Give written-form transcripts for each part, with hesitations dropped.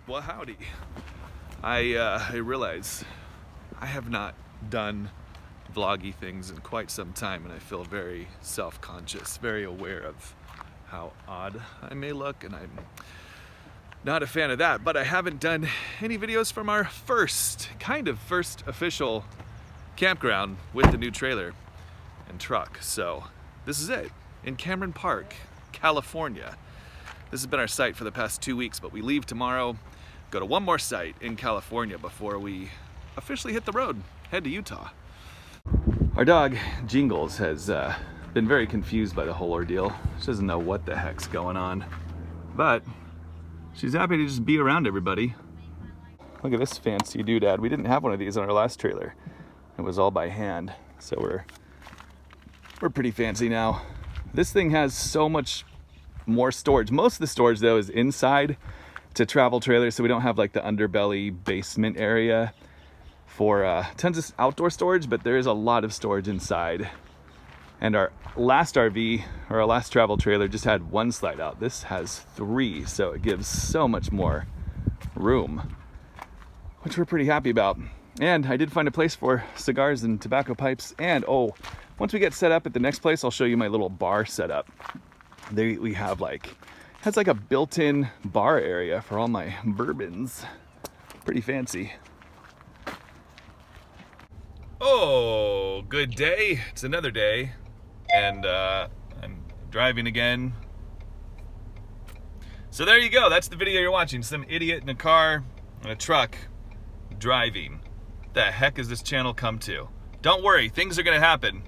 Well, howdy. I realize I have not done vloggy things in quite some time, and I feel very self-conscious, very aware of how odd I may look, and I'm not a fan of that. But I haven't done any videos from our first official campground with the new trailer and truck. So this is it, in Cameron Park, California. This has been our site for the past 2 weeks, but we leave tomorrow, go to one more site in California before we officially hit the road, head to Utah. Our dog, Jingles, has been very confused by the whole ordeal. She doesn't know what the heck's going on, but she's happy to just be around everybody. Look at this fancy doodad. We didn't have one of these on our last trailer. It was all by hand, so we're pretty fancy now. This thing has so much more storage. Most of the storage though is inside to travel trailers, so we don't have like the underbelly basement area for tons of outdoor storage, but there is a lot of storage inside. And our last RV, or our last travel trailer, just had one slide out. This has 3, so it gives so much more room, which we're pretty happy about. And I did find a place for cigars and tobacco pipes. And once we get set up at the next place, I'll show you my little bar setup. We have has like a built-in bar area for all my bourbons. Pretty fancy. Oh, good day. It's another day, and I'm driving again. So there you go. That's the video you're watching. Some idiot in a car and a truck driving. The heck has this channel come to? Don't worry, things are gonna happen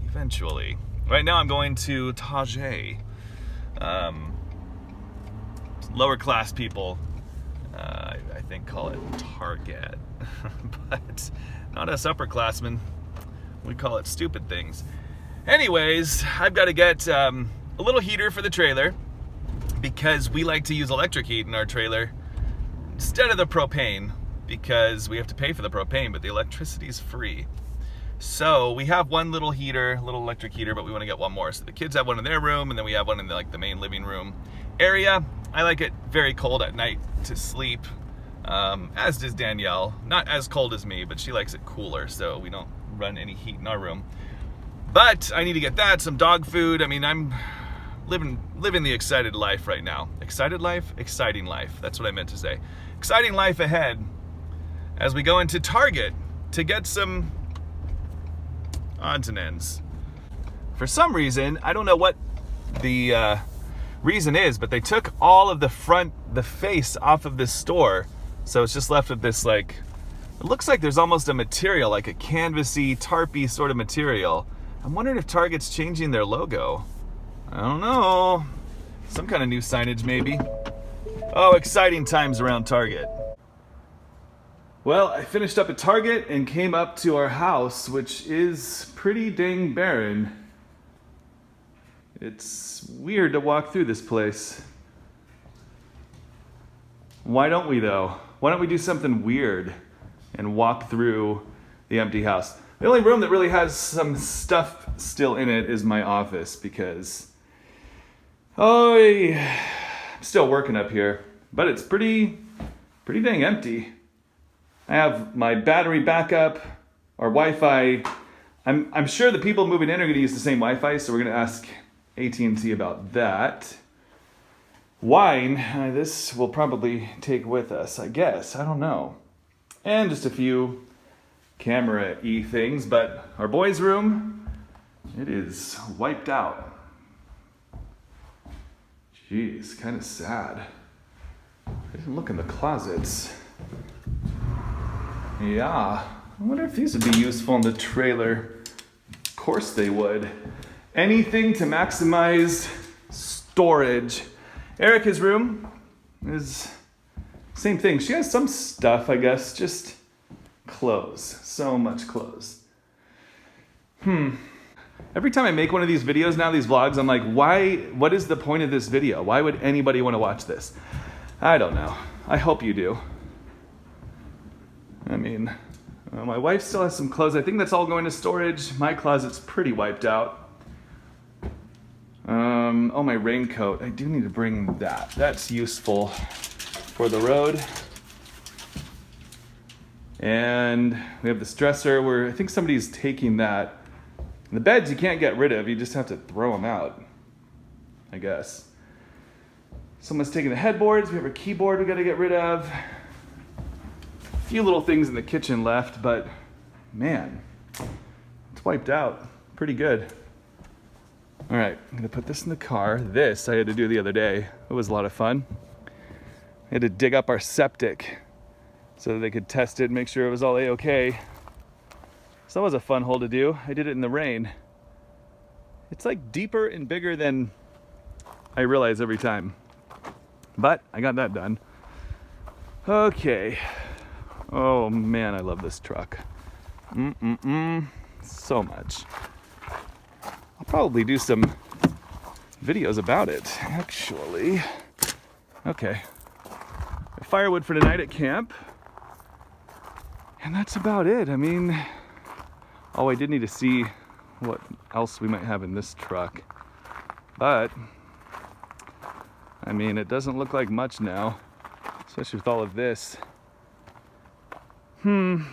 eventually. Right now I'm going to Tajay. Lower class people, I think, call it Target. But not us upperclassmen. We call it stupid things. Anyways, I've got to get a little heater for the trailer because we like to use electric heat in our trailer instead of the propane, because we have to pay for the propane, but the electricity is free. So we have one little heater, little electric heater, but we want to get one more. So the kids have one in their room, and then we have one in the main living room area. I like it very cold at night to sleep, as does Danielle. Not as cold as me, but she likes it cooler, so we don't run any heat in our room. But I need to get that, some dog food. I mean, I'm living the excited life right now. Excited life? Exciting life. That's what I meant to say. Exciting life ahead as we go into Target to get some odds and ends. For some reason, I don't know what the reason is, but they took all of the face off of this store, so it's just left with this, it looks like there's almost a material, like a canvasy, tarpy sort of material. I'm wondering if Target's changing their logo. I don't know. Some kind of new signage maybe. Oh, exciting times around Target. Well, I finished up at Target and came up to our house, which is pretty dang barren. It's weird to walk through this place. Why don't we though? Why don't we do something weird and walk through the empty house? The only room that really has some stuff still in it is my office, because I'm still working up here, but it's pretty dang empty. I have my battery backup, our Wi-Fi. I'm sure the people moving in are going to use the same Wi-Fi, so we're going to ask AT&T about that. Wine, this will probably take with us, I guess. I don't know. And just a few camera-y things, but our boys' room, it is wiped out. Jeez, kind of sad. I didn't look in the closets. Yeah, I wonder if these would be useful in the trailer. Of course they would. Anything to maximize storage. Erica's room is same thing. She has some stuff, I guess, just clothes. So much clothes. Every time I make one of these videos now, these vlogs, I'm like, what is the point of this video? Why would anybody want to watch this? I don't know. I hope you do. I mean, my wife still has some clothes. I think that's all going to storage. My closet's pretty wiped out. Oh, my raincoat. I do need to bring that. That's useful. for the road. And we have this dresser where I think somebody's taking that. And the beds you can't get rid of, you just have to throw them out, I guess. Someone's taking the headboards. We have a keyboard we gotta get rid of. A few little things in the kitchen left, but man, it's wiped out pretty good. All right, I'm gonna put this in the car. This I had to do the other day. It was a lot of fun. I had to dig up our septic so that they could test it and make sure it was all A-okay. So that was a fun hole to do. I did it in the rain. It's like deeper and bigger than I realize every time. But I got that done. Okay. Oh man, I love this truck. So much. I'll probably do some videos about it, actually. Okay. Firewood for tonight at camp. And that's about it. I mean, oh, I did need to see what else we might have in this truck. But, I mean, it doesn't look like much now, especially with all of this. We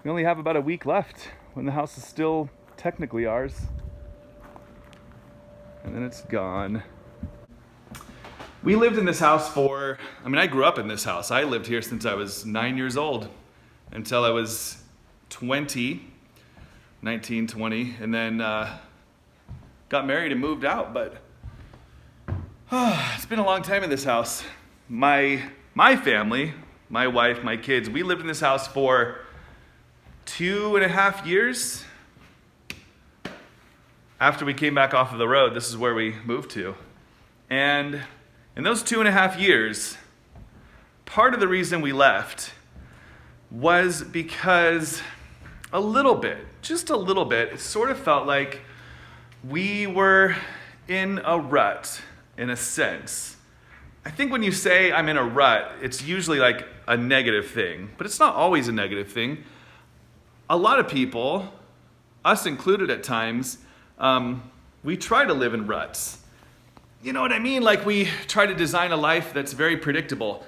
only have about a week left when the house is still technically ours. And then it's gone. We lived in this house I grew up in this house. I lived here since I was 9 years old until I was 19, 20, and then got married and moved out. But it's been a long time in this house. My family, my wife, my kids, we lived in this house for 2.5 years. After we came back off of the road, this is where we moved to. And in those 2.5 years, part of the reason we left was because a little bit, just a little bit, it sort of felt like we were in a rut, in a sense. I think when you say I'm in a rut, it's usually like a negative thing, but it's not always a negative thing. A lot of people, us included at times, we try to live in ruts. You know what I mean? Like we try to design a life that's very predictable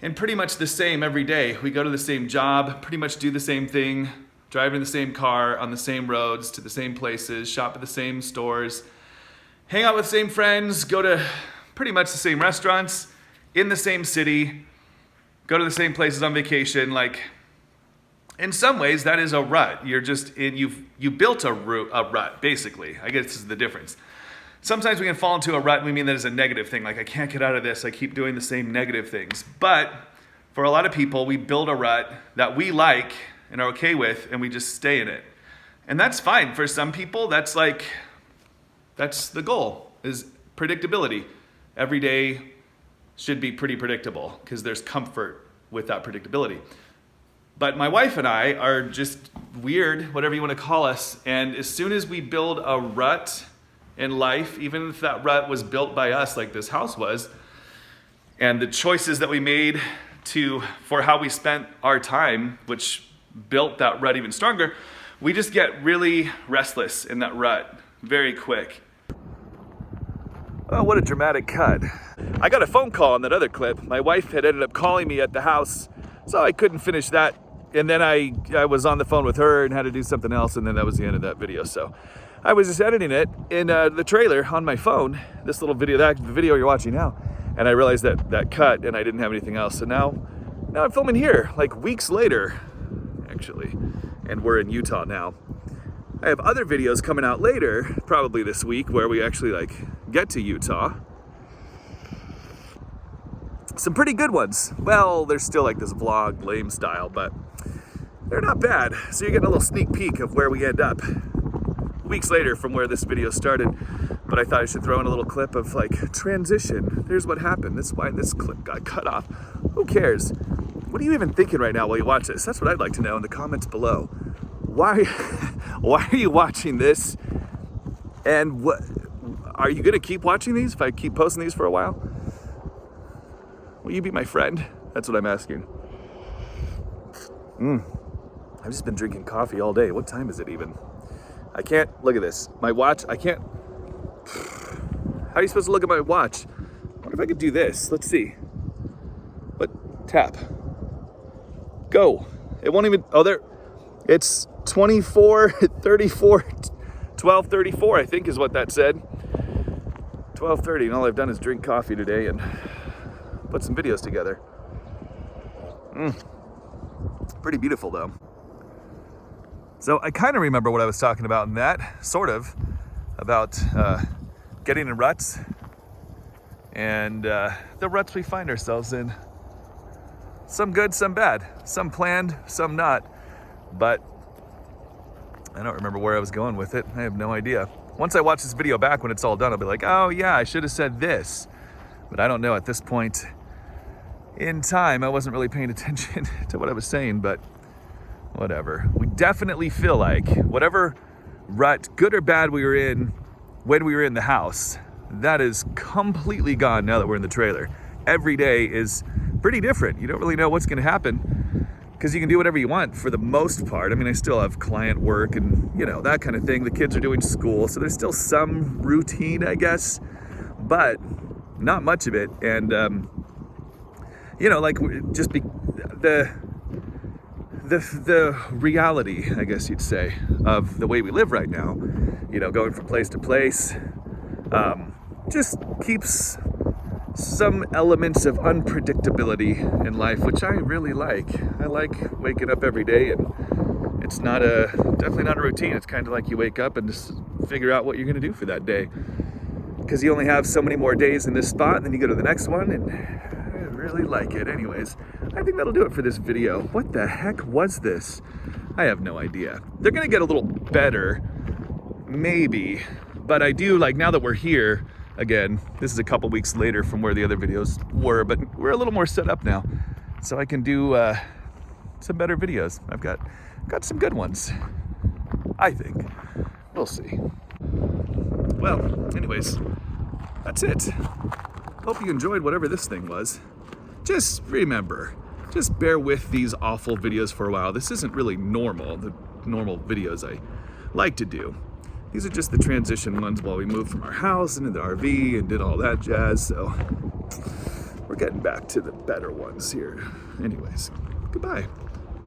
and pretty much the same every day. We go to the same job, pretty much do the same thing, drive in the same car, on the same roads, to the same places, shop at the same stores, hang out with the same friends, go to pretty much the same restaurants, in the same city, go to the same places on vacation. Like, in some ways, that is a rut. You built a rut, basically. I guess this is the difference. Sometimes we can fall into a rut and we mean that as a negative thing, like I can't get out of this, I keep doing the same negative things. But for a lot of people, we build a rut that we like and are okay with, and we just stay in it. And that's fine. For some people, that's the goal, is predictability. Every day should be pretty predictable because there's comfort with that predictability. But my wife and I are just weird, whatever you want to call us, and as soon as we build a rut in life, even if that rut was built by us like this house was, and the choices that we made for how we spent our time, which built that rut even stronger, we just get really restless in that rut very quick. Oh, what a dramatic cut. I got a phone call on that other clip. My wife had ended up calling me at the house, so I couldn't finish that. And then I was on the phone with her and had to do something else, and then that was the end of that video. So I was just editing it in the trailer on my phone, this little video, the video you're watching now, and I realized that cut and I didn't have anything else. So now I'm filming here, like weeks later, actually, and we're in Utah now. I have other videos coming out later, probably this week, where we actually get to Utah. Some pretty good ones. Well, they're still like this vlog lame style, but they're not bad. So you're getting a little sneak peek of where we end up weeks later from where this video started. But I thought I should throw in a little clip of transition. Here's what happened. This is why this clip got cut off. Who cares? What are you even thinking right now while you watch this? That's what I'd like to know in the comments below. Why are you watching this? And what are you gonna keep watching these if I keep posting these for a while? Will you be my friend? That's what I'm asking. I've just been drinking coffee all day. What time is it even? I can't, look at this. My watch, I can't. How are you supposed to look at my watch? What wonder if I could do this. Let's see. But tap. Go. It won't even, oh there, it's 24, 34, 12:34 I think is what that said. 12:30 and all I've done is drink coffee today and put some videos together. Pretty beautiful though. So I kind of remember what I was talking about in that, sort of, about getting in ruts and the ruts we find ourselves in. Some good, some bad, some planned, some not, but I don't remember where I was going with it. I have no idea. Once I watch this video back when it's all done, I'll be like, oh yeah, I should have said this. But I don't know at this point in time. I wasn't really paying attention to what I was saying, but whatever. We definitely feel like whatever rut, good or bad, we were in when we were in the house, that is completely gone now that we're in the trailer. Every day is pretty different. You don't really know what's going to happen because you can do whatever you want for the most part. I mean, I still have client work and, you know, that kind of thing. The kids are doing school, so there's still some routine, I guess, but not much of it. And, you know, like just the reality, I guess you'd say, of the way we live right now, you know, going from place to place, just keeps some elements of unpredictability in life, which I really like. I like waking up every day, and it's definitely not a routine. It's kind of like you wake up and just figure out what you're going to do for that day, because you only have so many more days in this spot, and then you go to the next one, and I really like it. Anyways, I think that'll do it for this video. What the heck was this? I have no idea. They're going to get a little better, maybe, but I do like, now that we're here, again, this is a couple weeks later from where the other videos were, but we're a little more set up now, so I can do some better videos. I've got some good ones, I think. We'll see. Well, anyways, that's it. Hope you enjoyed whatever this thing was. Just remember, just bear with these awful videos for a while. This isn't really normal, the normal videos I like to do. These are just the transition ones while we moved from our house into the RV and did all that jazz, so we're getting back to the better ones here. Anyways, goodbye.